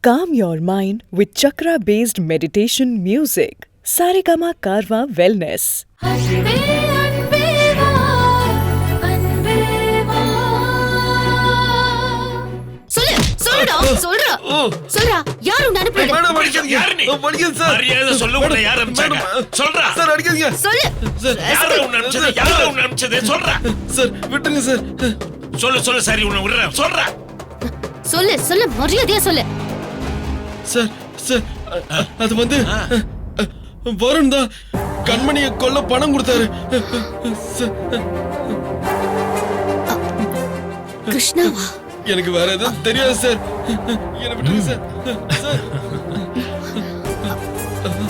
Calm your mind with chakra-based meditation music. Saregama Karwa Wellness. சொல்றா யார் உன்னை அனுப்புறது? மேடம் அடிக்காதீங்க. யாரு நீ? வலிக்குது சார். மரியாதை சொல்ல உன்னை யார் அனுப்பிச்சாங்க? சொல்றா. சார் அடிக்காதீங்க. சொல்லு. யாரு உன்னை அனுப்பிச்சது? யாரு உன்னை அனுப்பிச்சது? சொல்றா. சார் விட்டுருங்க சார். சொல்லு சரி உன்னை விடுறேன். சொல்றா. சொல்லு மரியாதையா சொல்லு. சார் சார் அது வந்து வருண் தான் கண்மணியை கொல்ல பணம் கொடுத்தாரு. கிருஷ்ணாவா? எனக்கு வேற எதுவும் தெரியாது சார். என்ன விட்டுருங்க சார். சார்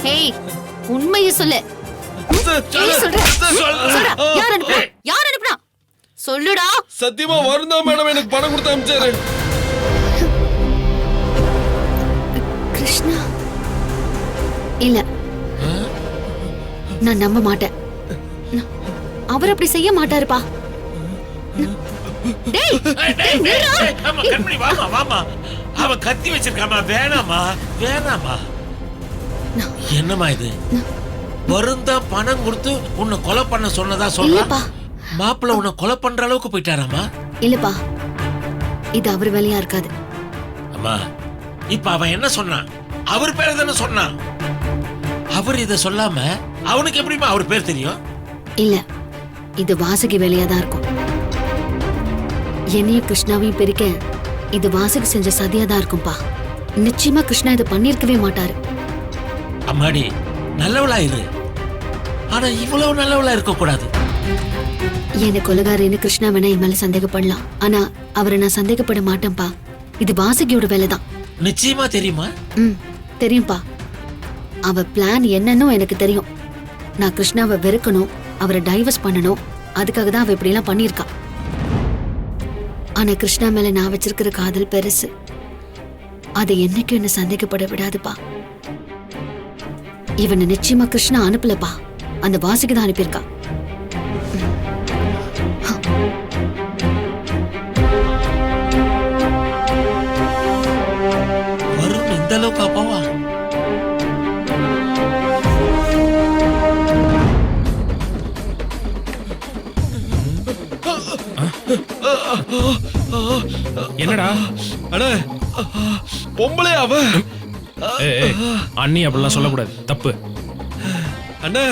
ஹேய் உண்மையை சொல்லு. சார் ஏய், சொல்றா. சார் யார் அனுப்புனா? சொல்லுடா. சத்தியமா வருண் தான் மேடம் எனக்கு பணம் கொடுத்து அனுப்பிச்சாரு. கிருஷ்ணா இல்ல, நான் நம்ப மாட்டேன். அவர் அப்படி செய்ய மாட்டாருப்பா. டேய் நில்றா. ஆமா கண்மணி வாமா. அவ கத்தி வச்சிருக்காமா. வேணாமா. என்னம்மா இது? வருந்தா பணம் கொடுத்து உன்னை கொலை பண்ண சொன்னதா சொல்றா? இல்லப்பா. மாப்பிள்ள உன்னை கொலை பண்ற அளவுக்கு போயிட்டாராமா? இல்லப்பா, இது அவர் வேலையா இருக்காது. அம்மா இப்ப அவன் என்ன சொன்னான்? அவர் பேர் தானே சொன்னான். அவர் இத சொல்லாம அவனுக்கு எப்படிமா அவர் பேர் தெரியும்? இல்ல, இது வாசுகி வேலையா தான் இருக்கும். என்னையும் கிருஷ்ணாவையும் பிரிக்க இது வாசுகி செஞ்ச சதியா தான் இருக்கும்பா. நிச்சயமா கிருஷ்ணா இதை பண்ணிருக்கவே மாட்டாரு. அம்மாடி நல்லவளா இரு, ஆனா இவ்வளவு நல்லவளா இருக்க கூடாது. என்ன கொலைகாரன்னு கிருஷ்ணா வேணா என் மேல சந்தேகப்படலாம், ஆனா அவரை நான் சந்தேகப்பட மாட்டேன்பா. இது வாசுகியோட வேலைதான். நிச்சயமா தெரியுமா? தெரியும்பா. அவ பிளான் என்னன்னு எனக்கு தெரியும். நான் கிருஷ்ணாவை வெறுக்கணும், அவரை டைவர்ஸ் பண்ணணும், அதுக்காக தான் அவ இப்படி எல்லாம் பண்ணிருக்கா. ஆனா கிருஷ்ணா மேல நான் வச்சிருக்கிற காதல் பெருசு. அது என்னைக்கும் என்ன சந்தேகப்பட விடாதுப்பா. இவனை நிச்சயமா கிருஷ்ணா அனுப்பலப்பா, அந்த வாசிக்கு தான் அனுப்பியிருக்கா. வரும் இந்த அளவுக்கு அப்பாவா? என்னடா அட பொம்பளை அவ. அண்ணி அப்படிலாம் சொல்லக்கூடாது, தப்பு. அண்ணா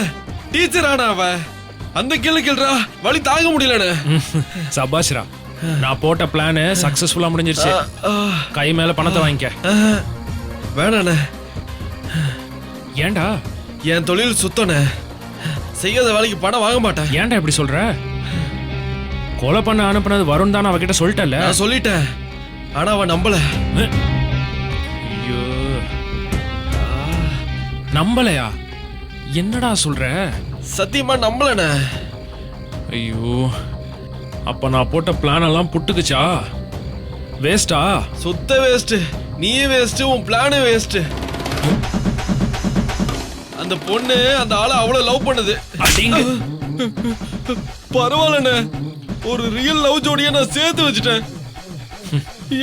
டீச்சர் ஆனா அவ. அந்த கிளு கிள்றா, வலி தாங்க முடியலண்ணே. சபாஷ்ரா, நான் போட்ட பிளான் சக்சஸ்ஃபுல்லா முடிஞ்சிருச்சு. கை மேல பணத்தை வாங்கிக்க. வேணாண்ணே. ஏன்டா? என் தொழில் சுத்தண்ணே, செய்யாத வேலைக்கு பணம் வாங்க மாட்டேன். ஏன்டா இப்படி சொல்ற? கொலை பண்ண அனுப்புனது வருண் தான் அவகிட்ட சொல்லிட்டல. நான் சொல்லிட்டேன், ஆனா அவன் நம்பல. ஐயோ, நம்பலையா? என்னடா சொல்ற? சத்தியமா நம்பலண்ணே. ஐயோ, அப்ப நான் போட்ட பிளான் எல்லாம் புட்டுக்குச்சா? வேஸ்டா? சுத்த வேஸ்ட். நீயே வேஸ்ட், உன் பிளானே வேஸ்ட். அந்த பொண்ணு அந்த ஆளை அவ்வளவு லவ் பண்ணுது. பரவாயில்லண்ணே, ஒரு ரியல் லவ் ஜோடியை நான் சேர்த்து வச்சுட்டேன்.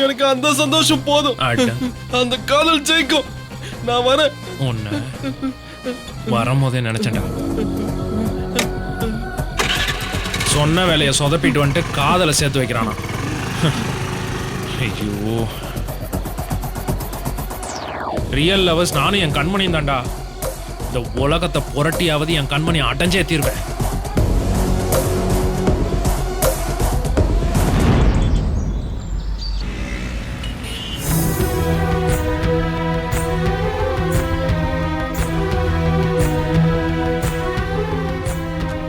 எனக்கு அந்த சந்தோஷம் போதும். அந்த காதல் ஜெயிக்கும். நான் வரேன். ஒன்னு வரும்போதே நினைச்சேன்டா, சொன்ன வேலையை சொதப்பிட்டு வந்துட்டு காதலை சேர்த்து வைக்கிறானா? ஐயோ, ரியல் லவர்ஸ் நானும் என் கண்மணியும் தான்டா. இந்த உலகத்தை புரட்டியாவது என் கண்மணி அடைஞ்சே தீர்வேன்.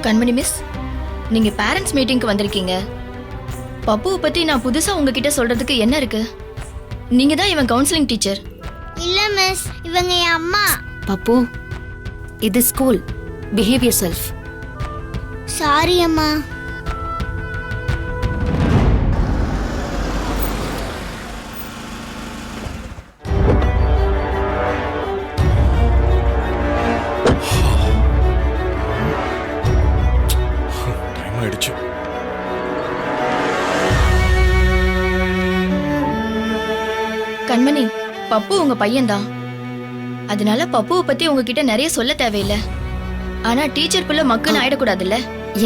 கண்மணி மிஸ், நீங்க பேரண்ட்ஸ் மீட்டிங்க்கு வந்திருக்கீங்க. பப்புவை பத்தி நான் புதுசா உங்ககிட்ட சொல்றதுக்கு என்ன இருக்கு? நீங்க தான் இவன் கவுன்சிலிங் டீச்சர். இல்ல மிஸ், இவங்க என் அம்மா. பப்பு, இது ஸ்கூல். Behave yourself. சாரி அம்மா. கண்மணி, பப்பு உங்க பையன்தான். அதனால பப்புவை பத்தி உங்ககிட்ட நிறைய சொல்ல தேவையில்லை. ஆனா டீச்சர் புள்ள மக்குன்னு ஆயிடக்கூடாதுல்ல.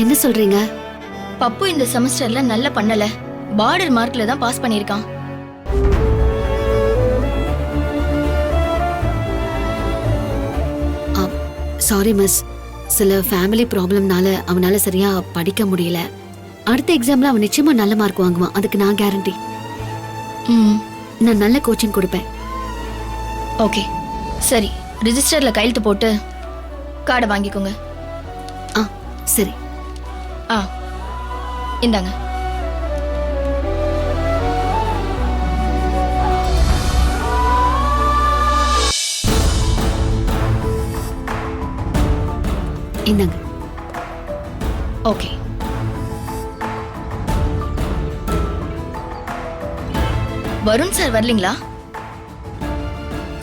என்ன சொல்றீங்க? பப்பு இந்த செமஸ்டர்ல நல்ல பண்ணல. பார்டர் மார்க்ல தான் பாஸ் பண்ணியிருக்கான். சாரி மிஸ், சில ஃபேமிலி ப்ராப்ளம்னால அவனால சரியா படிக்க முடியல. அடுத்த எக்ஸாம்ல அவன் நிச்சயமா நல்ல மார்க் வாங்குவான், அதுக்கு நான் கேரண்டி. நான் நல்ல கோச்சிங் கொடுப்பேன். ஓகே சரி, ரிஜிஸ்டர்ல கையெழுத்து போட்டு கார்டை வாங்கிக்கோங்க. ஆ சரி. ஆ இந்தாங்க. இந்தாங்க. ஓகே. வருண் சார் வரலீங்களா?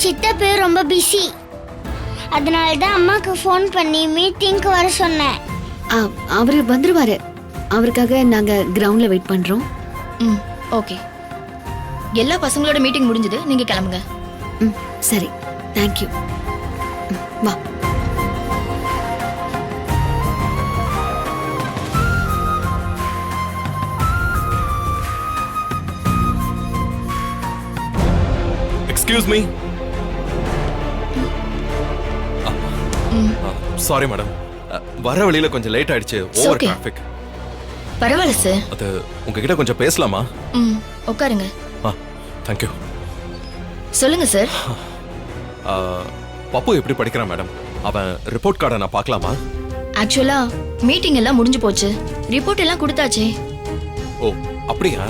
சித்தப்பே ரொம்ப பிஸி, அதனால தான் அம்மாக்கு ஃபோன் பண்ணி மீட்டிங்க்கு வர சொன்னேன். அவரு வந்துருவாரு. அவருக்காக நாங்க கிரவுண்ட்ல வெயிட் பண்றோம். ம் ஓகே. எல்லா பசங்களோட மீட்டிங் முடிஞ்சது, நீங்க கிளம்புங்க. ம் சரி, தேங்க்யூ. வா. Excuse me. சாரி மேடம், வர வழியில கொஞ்சம் லேட் ஆயிடுச்சு. Over okay. டிராஃபிக். பரவாயில்ல சார். அது உங்ககிட்ட கொஞ்சம் பேசலாமா? ம் உட்காருங்க. தேங்க்யூ. சொல்லுங்க சார். பப்பு எப்படி படிக்கிறான் மேடம்? அவன் ரிப்போர்ட் கார்டை நான் பார்க்கலாமா? ஆக்சுவலா மீட்டிங் எல்லாம் முடிஞ்சு போச்சு, ரிப்போர்ட் எல்லாம் கொடுத்தாச்சே. ஓ அப்படியா?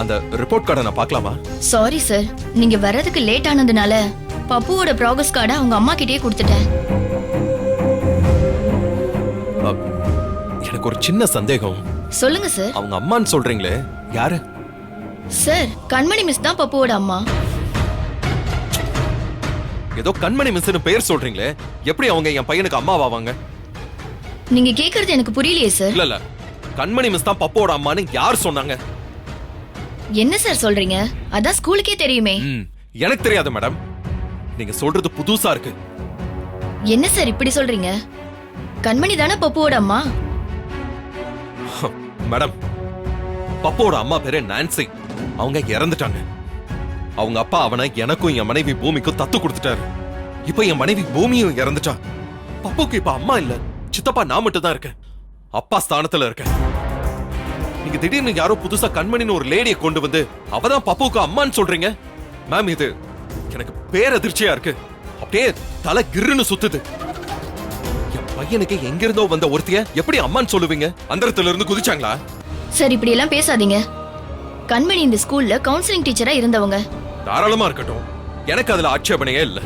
அந்த ரிப்போர்ட் கார்டை நான் பார்க்கலாமா? சாரி சார், நீங்க வர்றதுக்கு லேட் ஆனதுனால பப்புவோட ப்ராக்ரஸ் கார்டை அவங்க அம்மா கிட்டயே கொடுத்துட்டேன். எனக்கு ஒரு சின்ன சந்தேகம். சொல்லுங்க சார். அவங்க அம்மான்னு சொல்றீங்களே, யாரு? சார், கண்மணி மிஸ் தான் பப்புவோட அம்மா. ஏதோ கண்மணி மிஸ்னு பேர் சொல்றீங்களே, எப்படி அவங்க என் பையனுக்கு அம்மாவாவாங்க? நீங்க கேக்குறது எனக்கு புரியலையே சார். இல்ல இல்ல, கண்மணி மிஸ் தான் பப்போட அம்மான்னு யார் சொன்னாங்க? என்ன சார் சொல்றீங்க? அதான் ஸ்கூலுக்கே தெரியுமே. எனக்கு தெரியாது மேடம், நீங்க சொல்றது புதுசா இருக்கு. என்ன சார் இப்படி சொல்றீங்க? கண்மணி தானே பப்புவோட அம்மா. மேடம், பப்போட அம்மா பேரு நான்சி. அவங்க இறந்துட்டாங்க. அவங்க அப்பா அவனை எனக்கும் என் மனைவி பூமிக்கும் தத்து கொடுத்துட்டாரு. இப்ப என் மனைவி பூமியும் இறந்துட்டா. பப்புக்கு இப்ப அம்மா இல்ல, சித்தப்பா நான் மட்டும் தான் இருக்கேன். அப்பா ஸ்தானத்துல இருக்கேன். நீங்க திடீர்னு யாரோ புதுசா கண்மணின்னு ஒரு லேடியை கொண்டு வந்து அவதான் பப்புக்கு அம்மான்னு சொல்றீங்க. மேம், இது எனக்கு பேரதிர்ச்சியா இருக்கு. அப்படியே தலை கிருன்னு சுத்துது. என் பையனுக்கு எங்கிருந்தோ வந்த ஒருத்திய எப்படி அம்மான்னு சொல்லுவீங்க? அந்தரத்துல இருந்து குதிச்சாங்களா? சார், இப்படி எல்லாம் பேசாதீங்க. கண்மணி இந்த ஸ்கூல்ல கவுன்சிலிங் டீச்சரா இருந்தவங்க. தாராளமா இருக்கட்டும், எனக்கு அதுல ஆட்சேபனையே இல்ல.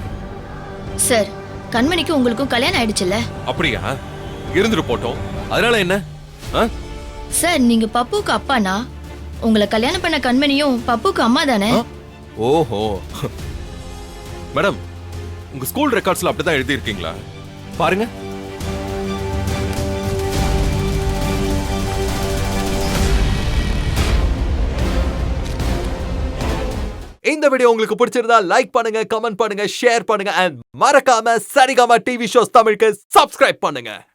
சார், கண்மணிக்கு உங்களுக்கும் கல்யாணம் ஆயிடுச்சுல்ல? அப்படியா? இருந்துட்டு போட்டோம், அதனால என்ன? சார், நீங்க பப்புக்கு அப்பானா உங்களை கல்யாணம் பண்ண கண்மணியும் பப்புக்கு அம்மா தானே? ஓஹோ. மேடம், உங்க ஸ்கூல் ரெக்கார்ட்ஸ்ல அப்படிதான் எழுதி இருக்கீங்களா? பாருங்க. இந்த வீடியோ உங்களுக்கு பிடிச்சிருந்தா லைக் பண்ணுங்க, கமெண்ட் பண்ணுங்க, ஷேர் பண்ணுங்க, and மறக்காம சரிகமா டிவி ஷோஸ் தமிழுக்கு சப்ஸ்கிரைப் பண்ணுங்க.